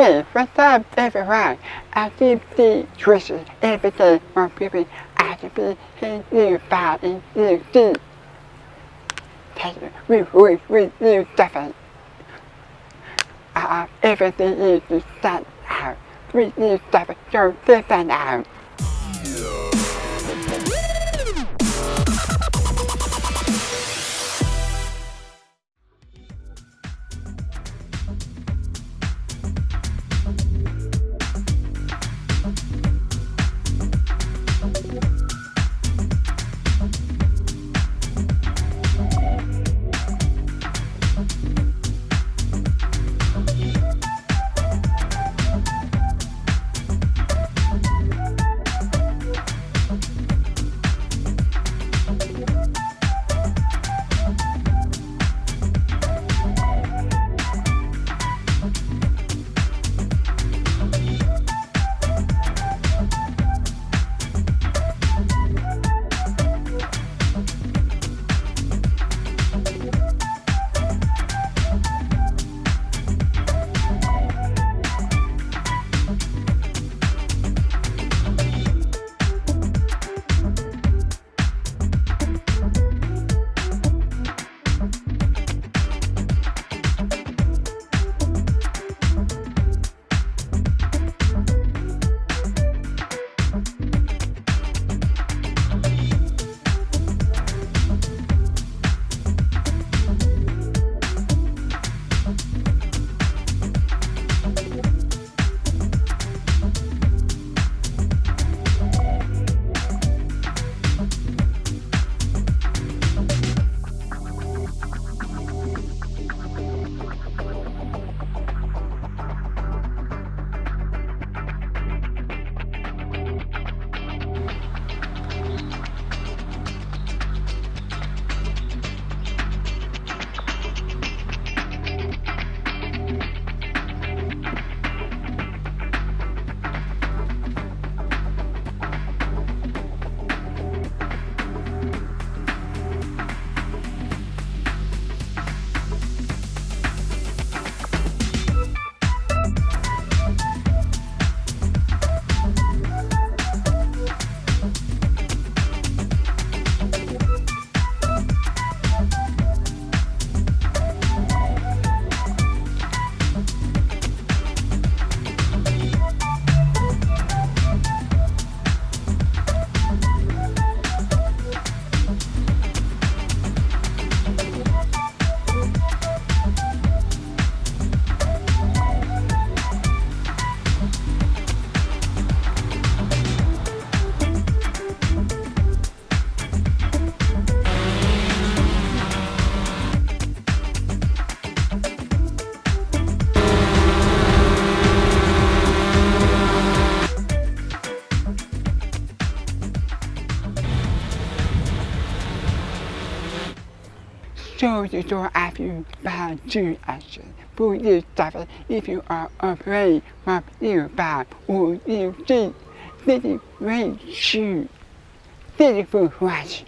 Hey, what's up everyone? I keep the twisted every day from people actively in Hero5 and Hero6. We new stuff. Everything is to stand out. We need stuff to stand out. So you don't have to ban to action. Put this stuff if you are afraid from Hero5 or Hero6. This is great shoe. Thank you for watching.